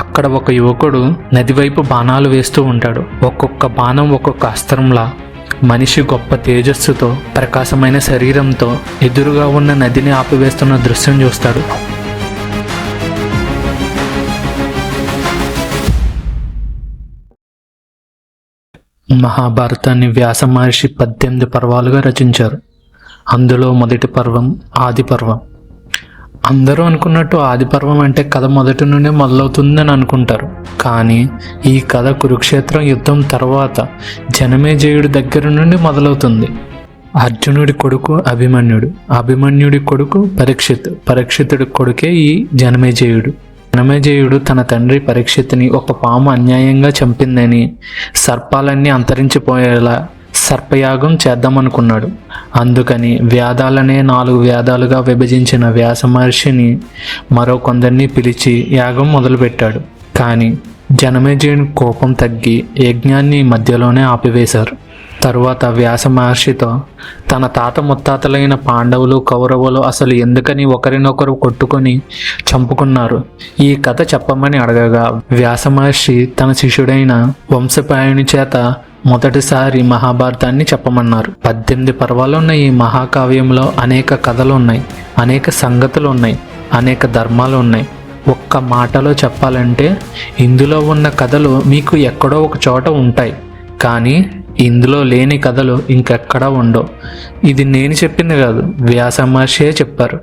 అక్కడ ఒక యువకుడు నది వైపు బాణాలు వేస్తూ ఉంటాడు. ఒక్కొక్క బాణం ఒక్కొక్క అస్త్రంలా మనిషి గొప్ప తేజస్సుతో ప్రకాశమైన శరీరంతో ఎదురుగా ఉన్న నదిని ఆపివేస్తున్న దృశ్యం చూస్తాడు. మహాభారతాన్ని వ్యాస మహర్షి 18 పర్వాలుగా రచించారు. అందులో మొదటి పర్వం ఆది పర్వం. అందరూ అనుకున్నట్టు ఆది పర్వం అంటే కథ మొదటి నుండి మొదలవుతుందని అనుకుంటారు. కానీ ఈ కథ కురుక్షేత్రం యుద్ధం తర్వాత జనమేజయుడి దగ్గర నుండి మొదలవుతుంది. అర్జునుడి కొడుకు అభిమన్యుడు, అభిమన్యుడి కొడుకు పరీక్షితుడి కొడుకే ఈ జనమేజయుడు. జనమేజయుడు తన తండ్రి పరీక్షిత్తుని ఒక పాము అన్యాయంగా చంపిందని, సర్పాలన్నీ అంతరించిపోయేలా సర్పయాగం చేద్దామనుకున్నాడు. అందుకని వేదాలనే 4 వేదాలుగా విభజించిన వ్యాస మహర్షిని మరో కొందరిని పిలిచి యాగం మొదలుపెట్టాడు. కానీ జనమేజయుని కోపం తగ్గి యజ్ఞాన్ని మధ్యలోనే ఆపివేశారు. తరువాత వ్యాస మహర్షితో తన తాత ముత్తాతలైన పాండవులు కౌరవులు అసలు ఎందుకని ఒకరినొకరు కొట్టుకొని చంపుకున్నారు, ఈ కథ చెప్పమని అడగగా వ్యాస మహర్షి తన శిష్యుడైన వంశపాయుని చేత మొదటిసారి మహాభారతాన్ని చెప్పమన్నారు. 18 పర్వాలు ఉన్న ఈ మహాకావ్యంలో అనేక కథలు ఉన్నాయి, అనేక సంగతులు ఉన్నాయి, అనేక ధర్మాలు ఉన్నాయి. ఒక్క మాటలో చెప్పాలంటే ఇందులో ఉన్న కథలు మీకు ఎక్కడో ఒక చోట ఉంటాయి, కానీ ఇందులో లేని కథలు ఇంకెక్కడా ఉండవు. ఇది నేను చెప్పింది కాదు, వ్యాస మహర్షియే చెప్పారు.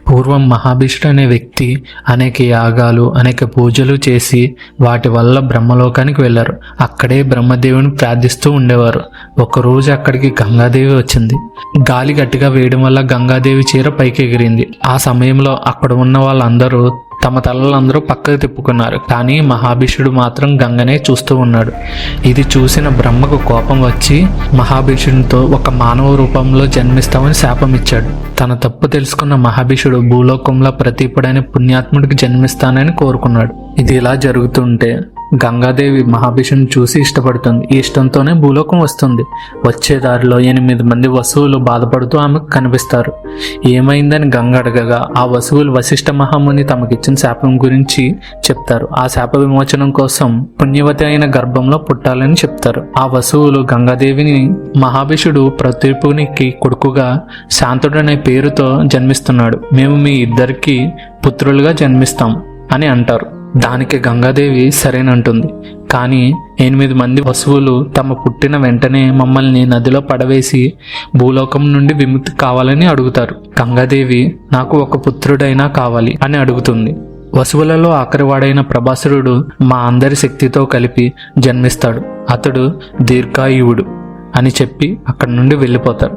పూర్వం మహాభీష్ముడు అనే వ్యక్తి అనేక యాగాలు అనేక పూజలు చేసి వాటి వల్ల బ్రహ్మలోకానికి వెళ్ళారు. అక్కడే బ్రహ్మదేవుని ప్రార్థిస్తూ ఉండేవారు. ఒకరోజు అక్కడికి గంగాదేవి వచ్చింది. గాలి గట్టిగా వేయడం వల్ల గంగాదేవి చీర పైకి ఎగిరింది. ఆ సమయంలో అక్కడ ఉన్న వాళ్ళందరూ తమ తలలందరూ పక్కకు తిప్పుకున్నారు. కానీ మహాభీష్ముడు మాత్రం గంగనే చూస్తూ ఉన్నాడు. ఇది చూసిన బ్రహ్మకు కోపం వచ్చి మహాభీష్ముడితో ఒక మానవ రూపంలో జన్మిస్తామని శాపం ఇచ్చాడు. తన తప్పు తెలుసుకున్న మహాభీష్ముడు భూలోకంలో ప్రతీపుడైన పుణ్యాత్ముడికి జన్మిస్తానని కోరుకున్నాడు. ఇది ఇలా జరుగుతుంటే గంగాదేవి మహాభీష్ముని చూసి ఇష్టపడుతుంది. ఈ ఇష్టంతోనే భూలోకం వస్తుంది. వచ్చే దారిలో 8 మంది వసువులు బాధపడుతూ ఆమెకు కనిపిస్తారు. ఏమైందని గంగ అడగగా ఆ వసువులు వశిష్ఠ మహాముని తమకిచ్చిన శాపం గురించి చెప్తారు. ఆ శాప విమోచనం కోసం పుణ్యవతి అయిన గర్భంలో పుట్టాలని చెప్తారు. ఆ వసువులు గంగాదేవిని మహాభీష్ముడు ప్రతీపునికి కొడుకుగా శాంతుడనే పేరుతో జన్మిస్తున్నాడు, మేము మీ ఇద్దరికి పుత్రులుగా జన్మిస్తాం అని అంటారు. దానికి గంగాదేవి సరేనంటుంది. కానీ 8 మంది వసువులు తమ పుట్టిన వెంటనే మమ్మల్ని నదిలో పడవేసి భూలోకం నుండి విముక్తి కావాలని అడుగుతారు. గంగాదేవి నాకు ఒక పుత్రుడైనా కావాలి అని అడుగుతుంది. వసువులలో ఆఖరివాడైన ప్రభాసురుడు మా అందరి శక్తితో కలిపి జన్మిస్తాడు, అతడు దీర్ఘాయువుడు అని చెప్పి అక్కడి నుండి వెళ్ళిపోతారు.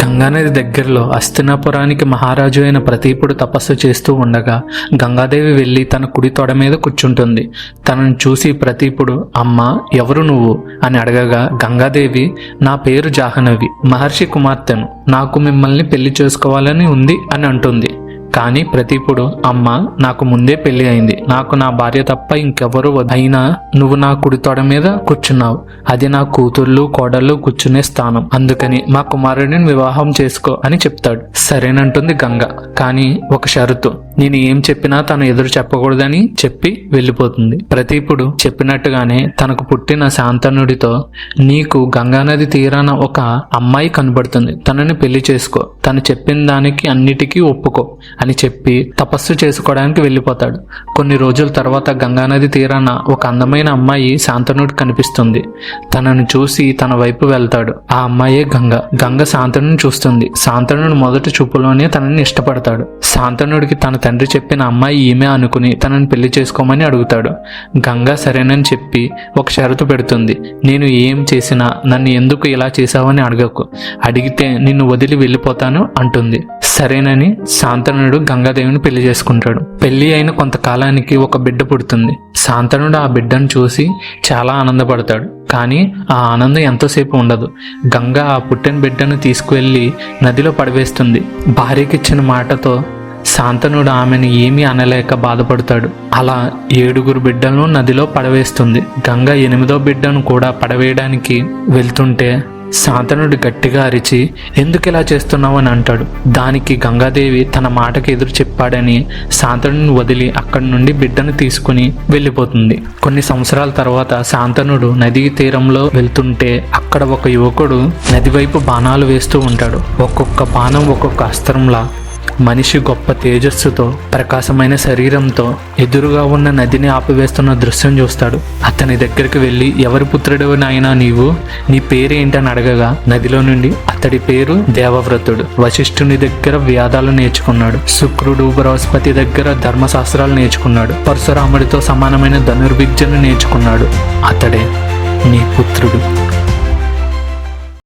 గంగానది దగ్గరలో హస్తినాపురానికి మహారాజు అయిన ప్రతీపుడు తపస్సు చేస్తూ ఉండగా గంగాదేవి వెళ్ళి తన కుడి తొడ మీద కూర్చుంటుంది. తనను చూసి ప్రతీపుడు అమ్మా ఎవరు నువ్వు అని అడగగా గంగాదేవి నా పేరు జాహ్నవి, మహర్షి కుమార్తెను, నాకు మిమ్మల్ని పెళ్లి చేసుకోవాలని ఉంది అని అంటుంది. కానీ ప్రతీపుడు అమ్మ నాకు ముందే పెళ్లి అయింది, నాకు నా భార్య తప్ప ఇంకెవరు అయినా నువ్వు నా కుడి తొడ మీద కూర్చున్నావు, అది నా కూతుర్లు కోడళ్ళు కూర్చునే స్థానం, అందుకని మా కుమారుడిని వివాహం చేసుకో అని చెప్తాడు. సరేనంటుంది గంగ. కానీ ఒక షరతు, నేను ఏం చెప్పినా తను ఎదురు చెప్పకూడదని చెప్పి వెళ్ళిపోతుంది. ప్రతీపుడు చెప్పినట్టుగానే తనకు పుట్టిన శాంతనుడితో నీకు గంగానది తీరాన ఒక అమ్మాయి కనబడుతుంది, తనని పెళ్లి చేసుకో, తను చెప్పిన దానికి అన్నిటికీ ఒప్పుకో అని చెప్పి తపస్సు చేసుకోవడానికి వెళ్ళిపోతాడు. కొన్ని రోజుల తర్వాత గంగానది తీరాన ఒక అందమైన అమ్మాయి శాంతనుడు కనిపిస్తుంది. తనను చూసి తన వైపు వెళ్తాడు. ఆ అమ్మాయే గంగ. గంగ శాంతనుడిని చూస్తుంది. శాంతనుడు మొదటి చూపులోనే తనని ఇష్టపడతాడు. శాంతనుడికి తన తండ్రి చెప్పిన అమ్మాయి ఈమె అనుకుని తనని పెళ్లి చేసుకోమని అడుగుతాడు. గంగ సరేనని చెప్పి ఒక షరతు పెడుతుంది. నేను ఏం చేసినా నన్ను ఎందుకు ఇలా చేశావని అడగకు, అడిగితే నిన్ను వదిలి వెళ్ళిపోతాను అంటుంది. సరేనని శాంతనుడు గంగాదేవిని పెళ్లి చేసుకుంటాడు. పెళ్లి అయిన కొంతకాలానికి ఒక బిడ్డ పుడుతుంది. శాంతనుడు ఆ బిడ్డను చూసి చాలా ఆనందపడతాడు. కానీ ఆ ఆనందం ఎంతోసేపు ఉండదు. గంగ ఆ పుట్టిన బిడ్డను తీసుకువెళ్ళి నదిలో పడవేస్తుంది. భార్యకిచ్చిన మాటతో శాంతనుడు ఆమెను ఏమీ అనలేక బాధపడతాడు. అలా 7 బిడ్డలను నదిలో పడవేస్తుంది. గంగ 8వ బిడ్డను కూడా పడవేయడానికి వెళ్తుంటే శాంతనుడు గట్టిగా అరిచి ఎందుకు ఇలా చేస్తున్నావు అని అంటాడు. దానికి గంగాదేవి తన మాటకి ఎదురు చెప్పాడని శాంతనుడిని వదిలి అక్కడి నుండి బిడ్డను తీసుకుని వెళ్ళిపోతుంది. కొన్ని సంవత్సరాల తర్వాత శాంతనుడు నదీ తీరంలో వెళ్తుంటే అక్కడ ఒక యువకుడు నది వైపు బాణాలు వేస్తూ ఉంటాడు. ఒక్కొక్క బాణం ఒక్కొక్క అస్త్రంలా మనిషి గొప్ప తేజస్సుతో ప్రకాశమైన శరీరంతో ఎదురుగా ఉన్న నదిని ఆపివేస్తున్న దృశ్యం చూస్తాడు. అతని దగ్గరికి వెళ్ళి ఎవరి పుత్రుడు నాయనా నీవు, నీ పేరేంటని అడగగా నదిలో నుండి అతడి పేరు దేవవ్రతుడు. వశిష్ఠుని దగ్గర వేదాలు నేర్చుకున్నాడు. శుక్రుడు బృహస్పతి దగ్గర ధర్మశాస్త్రాలు నేర్చుకున్నాడు. పరశురాముడితో సమానమైన ధనుర్విద్యను నేర్చుకున్నాడు. అతడే నీ పుత్రుడు.